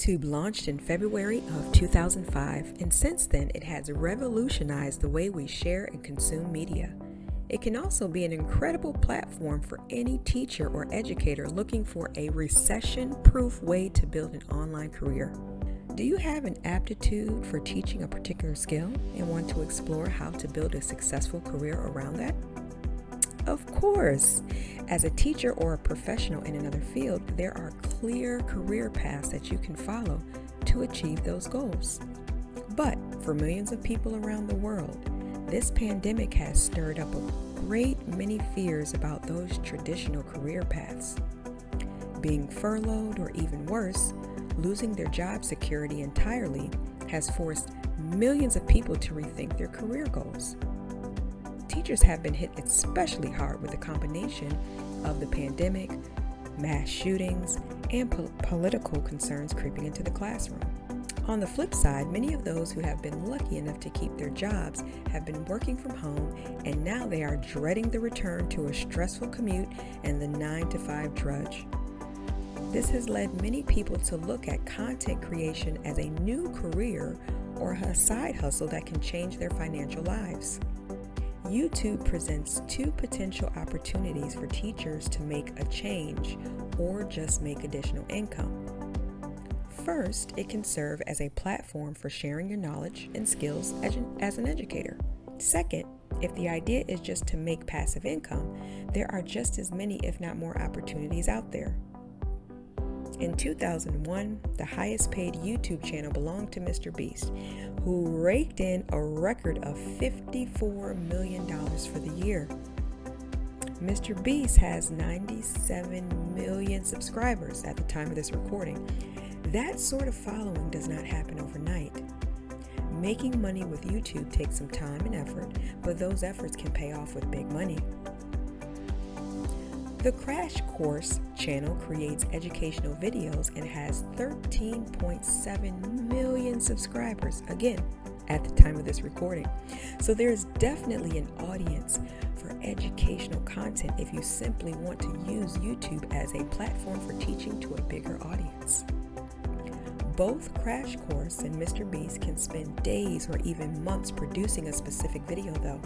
YouTube launched in February of 2005, and since then it has revolutionized the way we share and consume media. It can also be an incredible platform for any teacher or educator looking for a recession-proof way to build an online career. Do you have an aptitude for teaching a particular skill and want to explore how to build a successful career around that? Of course! As a teacher or a professional in another field, there are clear career paths that you can follow to achieve those goals. But for millions of people around the world, this pandemic has stirred up a great many fears about those traditional career paths. Being furloughed, or even worse, losing their job security entirely, has forced millions of people to rethink their career goals. Teachers have been hit especially hard with the combination of the pandemic, mass shootings, and political concerns creeping into the classroom. On the flip side, many of those who have been lucky enough to keep their jobs have been working from home, and now they are dreading the return to a stressful commute and the 9-to-5 drudge. This has led many people to look at content creation as a new career or a side hustle that can change their financial lives. YouTube presents two potential opportunities for teachers to make a change or just make additional income. First, it can serve as a platform for sharing your knowledge and skills as an educator. Second, if the idea is just to make passive income, there are just as many, if not more, opportunities out there. In 2001, the highest paid YouTube channel belonged to Mr. Beast, who raked in a record of $54 million for the year. Mr. Beast has 97 million subscribers at the time of this recording. That sort of following does not happen overnight. Making money with YouTube takes some time and effort, but those efforts can pay off with big money. The Crash Course channel creates educational videos and has 13.7 million subscribers, again, at the time of this recording. So there's definitely an audience for educational content if you simply want to use YouTube as a platform for teaching to a bigger audience. Both Crash Course and Mr. Beast can spend days or even months producing a specific video though.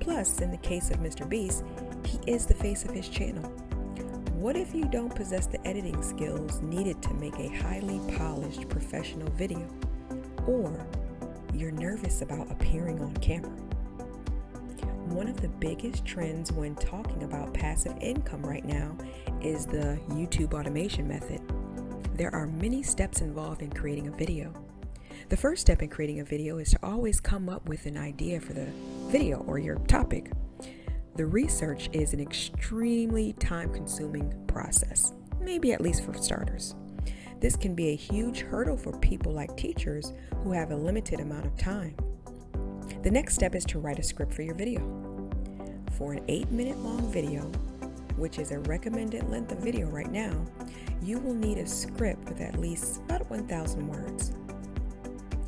Plus, in the case of Mr. Beast, he is the face of his channel. What if you don't possess the editing skills needed to make a highly polished professional video? Or you're nervous about appearing on camera? One of the biggest trends when talking about passive income right now is the YouTube automation method. There are many steps involved in creating a video. The first step in creating a video is to always come up with an idea for the video or your topic. The research is an extremely time-consuming process, maybe at least for starters. This can be a huge hurdle for people like teachers who have a limited amount of time. The next step is to write a script for your video. For an 8-minute long video, which is a recommended length of video right now, you will need a script with at least about 1,000 words.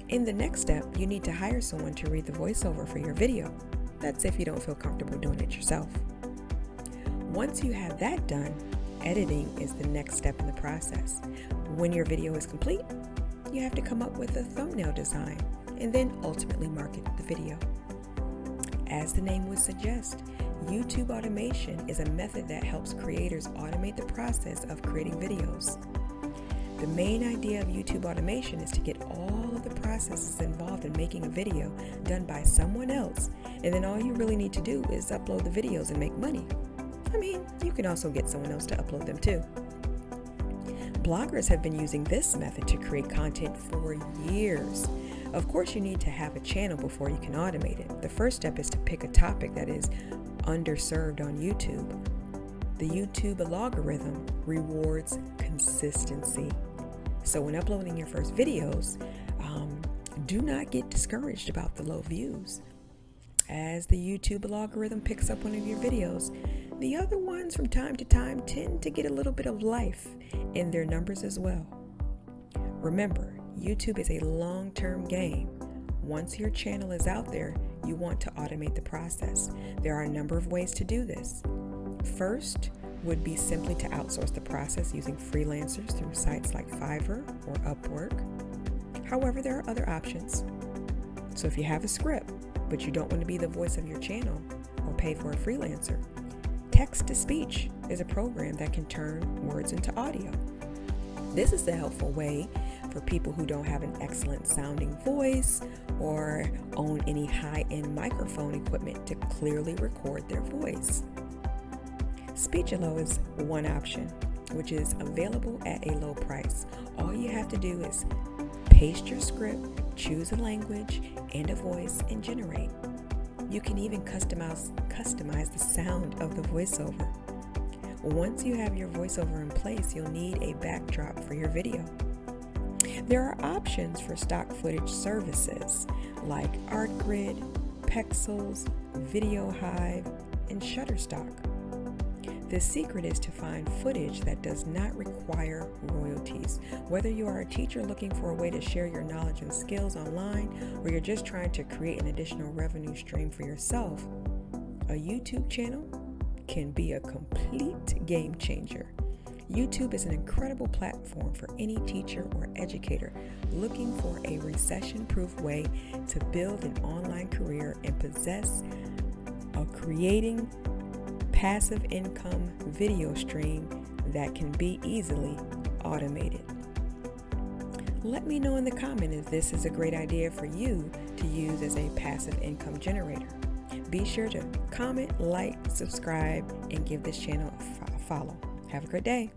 In the next step, you need to hire someone to read the voiceover for your video. That's if you don't feel comfortable doing it yourself. Once you have that done, editing is the next step in the process. When your video is complete, you have to come up with a thumbnail design and then ultimately market the video. As the name would suggest, YouTube automation is a method that helps creators automate the process of creating videos. The main idea of YouTube automation is to get all of the processes involved in making a video done by someone else, and then all you really need to do is upload the videos and make money. I mean, you can also get someone else to upload them too. Bloggers have been using this method to create content for years. Of course, you need to have a channel before you can automate it. The first step is to pick a topic that is underserved on YouTube. The YouTube algorithm rewards consistency. So when uploading your first videos, do not get discouraged about the low views. As the YouTube algorithm picks up one of your videos, the other ones from time to time tend to get a little bit of life in their numbers as well. Remember, YouTube is a long-term game. Once your channel is out there, you want to automate the process. There are a number of ways to do this. First, would be simply to outsource the process using freelancers through sites like Fiverr or Upwork. However, there are other options. So if you have a script, but you don't want to be the voice of your channel or pay for a freelancer, text-to-speech is a program that can turn words into audio. This is a helpful way for people who don't have an excellent sounding voice or own any high-end microphone equipment to clearly record their voice. Speech-a-Lo is one option, which is available at a low price. All you have to do is paste your script, choose a language and a voice, and generate. You can even customize the sound of the voiceover. Once you have your voiceover in place, you'll need a backdrop for your video. There are options for stock footage services like ArtGrid, Pexels, VideoHive, and Shutterstock. The secret is to find footage that does not require royalties. Whether you are a teacher looking for a way to share your knowledge and skills online, or you're just trying to create an additional revenue stream for yourself, a YouTube channel can be a complete game changer. YouTube is an incredible platform for any teacher or educator looking for a recession-proof way to build an online career and possess a creating passive income video stream that can be easily automated. Let me know in the comment if this is a great idea for you to use as a passive income generator. Be sure to comment, like, subscribe, and give this channel a follow. Have a great day.